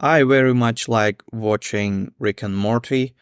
I very much like watching Rick and Morty.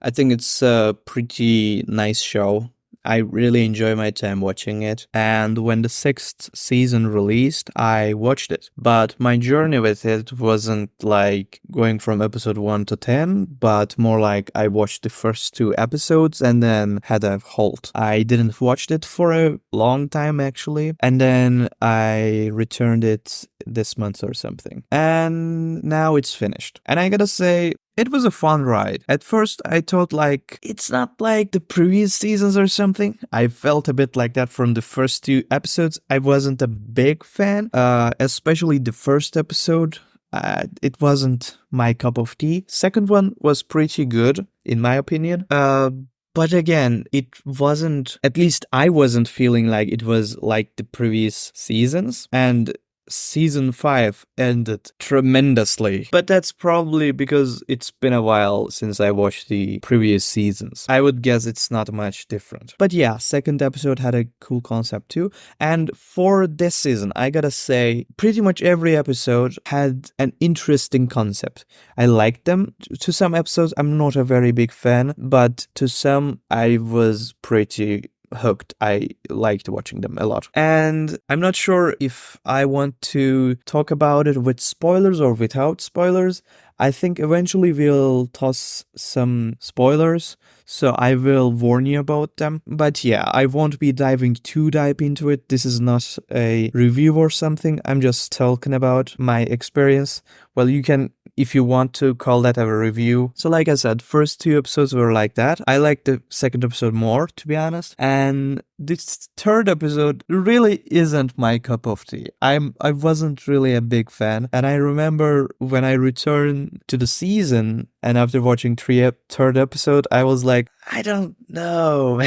I think it's a pretty nice show. I really enjoy my time watching it. And when the sixth season released, I watched it. But my journey with it wasn't like going from episode 1 to 10, but more like I watched the first two episodes and then had a halt. I didn't watch it for a long time actually. And then I returned it this month or something. And now it's finished. And I gotta say, it was a fun ride. At first, I thought like, it's not like the previous seasons or something. I felt a bit like that from the first two episodes. I wasn't a big fan, especially the first episode. It wasn't my cup of tea. Second one was pretty good, in my opinion. But again, it wasn't, at least I wasn't feeling like it was like the previous seasons. And Season 5 ended tremendously, but that's probably because it's been a while since I watched the previous seasons. I would guess it's not much different. But yeah, second episode had a cool concept too. And for this season, I gotta say, pretty much every episode had an interesting concept. I liked them. To some episodes, I'm not a very big fan, but to some, I was pretty hooked. I liked watching them a lot. And I'm not sure if I want to talk about it with spoilers or without spoilers. I think eventually we'll toss some spoilers, so I will warn you about them. But yeah, I won't be diving too deep into it. This is not a review or something. I'm just talking about my experience. Well, you can, if you want to call that a review. So like I said, first two episodes were like that. I liked the second episode more, to be honest. And this third episode really isn't my cup of tea. I wasn't really a big fan. And I remember when I returned to the season and after watching third episode, I was like, I don't know,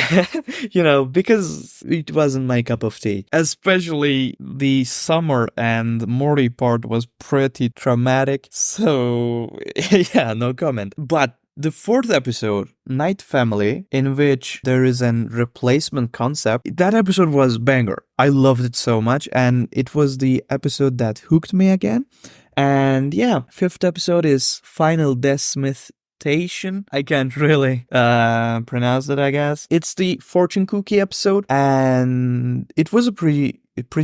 because it wasn't my cup of tea. Especially the Summer and Morty part was pretty traumatic. So yeah, no comment. But the fourth episode, Night Family, in which there is a replacement concept, that episode was banger. I loved it so much, and it was the episode that hooked me again. And yeah, fifth episode is Final Destination. I can't really pronounce it, I guess. It's the fortune cookie episode, and it was a pretty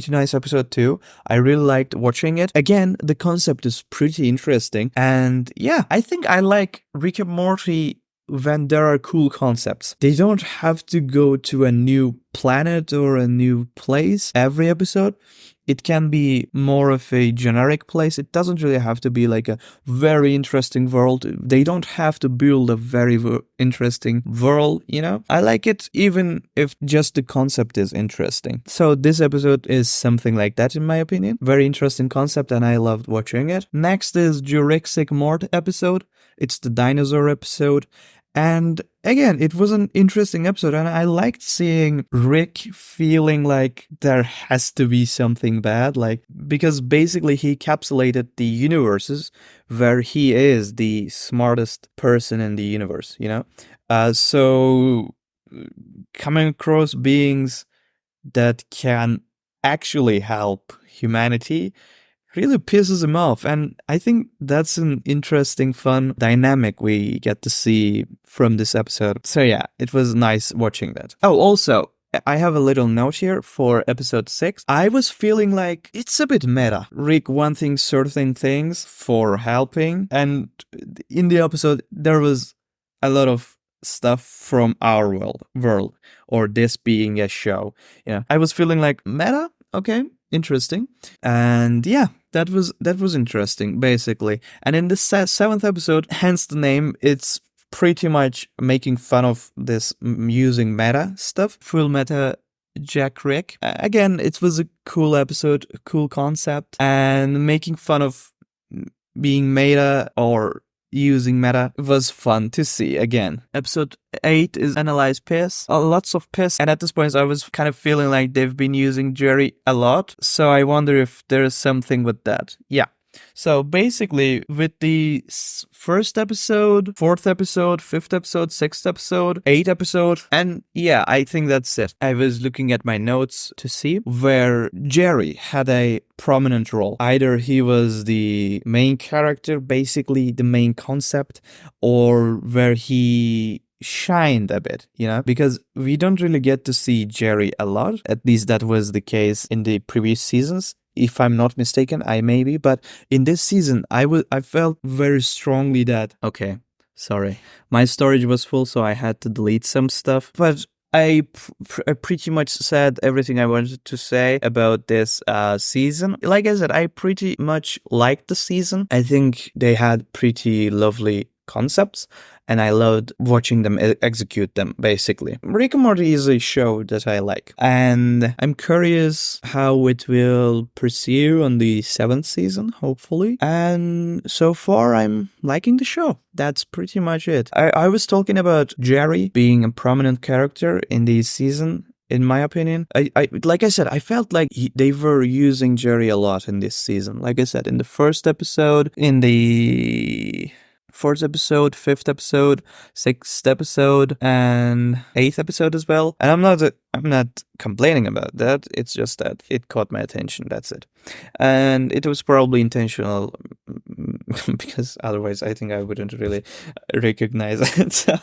nice episode too. I really liked watching it. Again, the concept is pretty interesting. And yeah, I think I like Rick and Morty when there are cool concepts. They don't have to go to a new planet or a new place every episode. It can be more of a generic place. It doesn't really have to be like a very interesting world. They don't have to build a very interesting world, I like it even if just the concept is interesting. So this episode is something like that in my opinion. Very interesting concept and I loved watching it. Next is Jurassic Mort episode. It's the dinosaur episode. And again, it was an interesting episode, and I liked seeing Rick feeling like there has to be something bad, because basically he encapsulated the universes where he is the smartest person in the universe, So coming across beings that can actually help humanity really pisses him off. And I think that's an interesting, fun dynamic we get to see from this episode. So yeah, it was nice watching that. Oh, also, I have a little note here for episode 6. I was feeling like it's a bit meta. Rick wanting certain things for helping. And in the episode, there was a lot of stuff from our world, or this being a show. I was feeling like meta, okay, interesting. And yeah, that was interesting, basically. And in the seventh episode, hence the name, it's pretty much making fun of this using meta stuff. Full meta Jack Rick. Again, it was a cool episode, a cool concept, and making fun of being meta or using meta was fun to see again. Episode 8 is Analyze Piss. Lots of piss, and at this point I was kind of feeling like they've been using Jerry a lot, so I wonder if there is something with that. Yeah. So basically, with the first episode, fourth episode, fifth episode, sixth episode, eighth episode, and yeah, I think that's it. I was looking at my notes to see where Jerry had a prominent role. Either he was the main character, basically the main concept, or where he shined a bit, because we don't really get to see Jerry a lot. At least that was the case in the previous seasons. If I'm not mistaken, I may be, but in this season, I felt very strongly that, okay, sorry, my storage was full, so I had to delete some stuff, but I pretty much said everything I wanted to say about this season. Like I said, I pretty much liked the season. I think they had pretty lovely concepts, and I loved watching them execute them, basically. Rick and Morty is a show that I like, and I'm curious how it will pursue on the 7th season, hopefully. And so far, I'm liking the show. That's pretty much it. I was talking about Jerry being a prominent character in this season. In my opinion, I like I said, I felt like they were using Jerry a lot in this season. Like I said, in the first episode, in the fourth episode, fifth episode, sixth episode, and eighth episode as well. And I'm not complaining about that. It's just that it caught my attention. That's it. And it was probably intentional because otherwise I think I wouldn't really recognize it. So,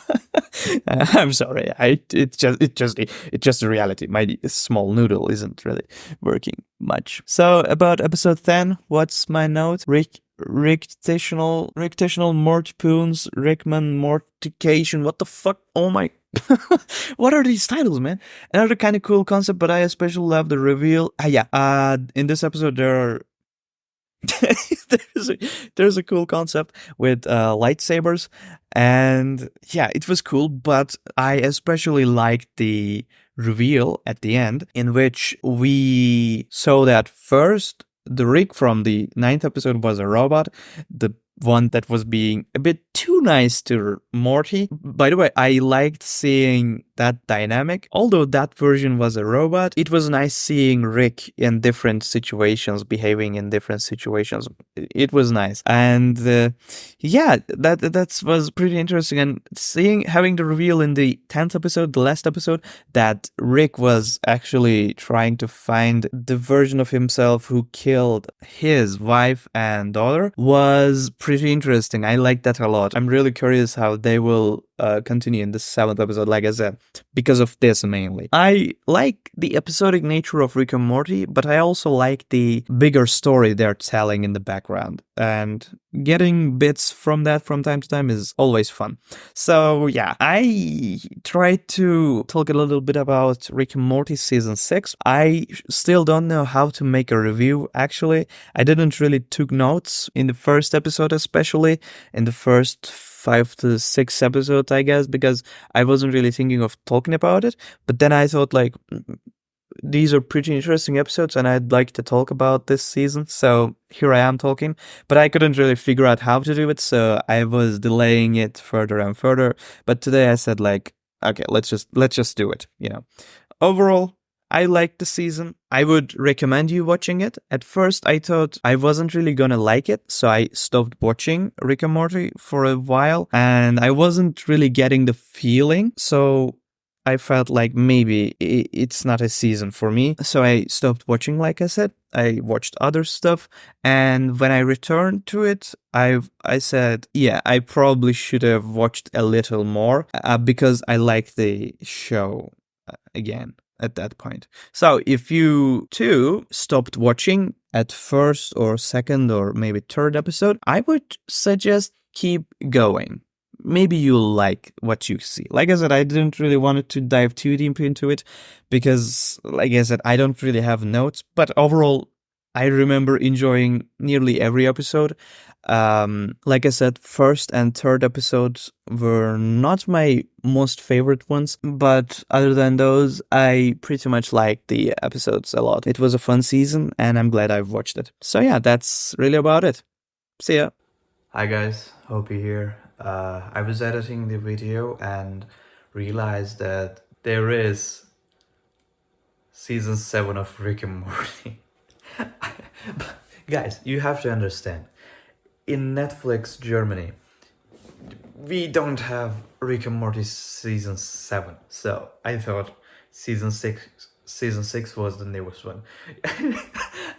I'm sorry. It's just a reality. My small noodle isn't really working much. So about episode 10, what's my note? Rictational Mortpoons, Rickman Mortification. What the fuck? Oh my. What are these titles, man? Another kind of cool concept, but I especially love the reveal. In this episode, there's a cool concept with lightsabers, and yeah, it was cool, but I especially liked the reveal at the end, in which we saw that first the Rick from the 9th episode was a robot, the one that was being a bit too nice to Morty. By the way, I liked seeing that dynamic. Although that version was a robot, it was nice seeing Rick in different situations, behaving in different situations. It was nice. And yeah, that was pretty interesting. And having the reveal in the 10th episode, the last episode, that Rick was actually trying to find the version of himself who killed his wife and daughter was pretty interesting. I like that a lot. I'm really curious how they will continue in the 7th episode, like I said, because of this mainly. I like the episodic nature of Rick and Morty, but I also like the bigger story they're telling in the background. And getting bits from that from time to time is always fun. So yeah, I tried to talk a little bit about Rick and Morty season 6. I still don't know how to make a review, actually. I didn't really took notes in the first episode, especially in the first 5 to 6 episodes, I guess, because I wasn't really thinking of talking about it. But then I thought, like, these are pretty interesting episodes and I'd like to talk about this season. So here I am talking, but I couldn't really figure out how to do it. So I was delaying it further and further. But today I said, like, okay, let's just do it. Overall, I liked the season. I would recommend you watching it. At first, I thought I wasn't really gonna like it, so I stopped watching Rick and Morty for a while, and I wasn't really getting the feeling, so I felt like maybe it's not a season for me. So I stopped watching, like I said. I watched other stuff, and when I returned to it, I said, yeah, I probably should have watched a little more because I like the show again at that point. So if you too stopped watching at first or second or maybe third episode, I would suggest keep going. Maybe you'll like what you see. Like I said, I didn't really want to dive too deep into it because, like I said, I don't really have notes. But overall, I remember enjoying nearly every episode. Like I said, first and third episodes were not my most favorite ones, but other than those, I pretty much liked the episodes a lot. It was a fun season, and I'm glad I've watched it. So yeah, that's really about it. See ya. Hi guys, Hopee here. I was editing the video and realized that there is season 7 of Rick and Morty. Guys, you have to understand. In Netflix Germany, we don't have Rick and Morty season 7, so I thought season 6 was the newest one.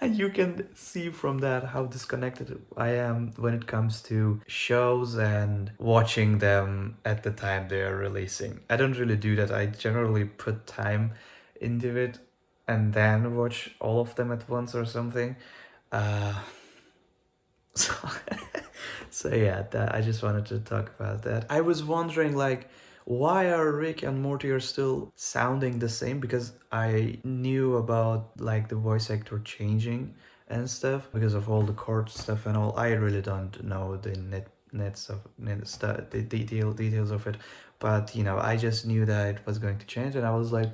And you can see from that how disconnected I am when it comes to shows and watching them at the time they are releasing. I don't really do that. I generally put time into it and then watch all of them at once or something. Uh, so, so yeah, I just wanted to talk about that. I was wondering, like, why are Rick and Morty are still sounding the same? Because I knew about like the voice actor changing and stuff because of all the court stuff and all. I really don't know the the details of it, but I just knew that it was going to change, and I was like,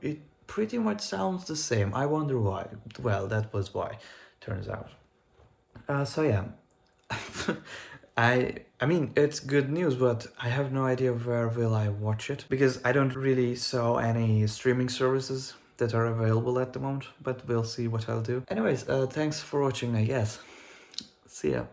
it pretty much sounds the same. I wonder why. Well, that was why. Turns out. So yeah, I mean it's good news, but I have no idea where will I watch it because I don't really saw any streaming services that are available at the moment. But we'll see what I'll do. Anyways, thanks for watching. I guess. See ya.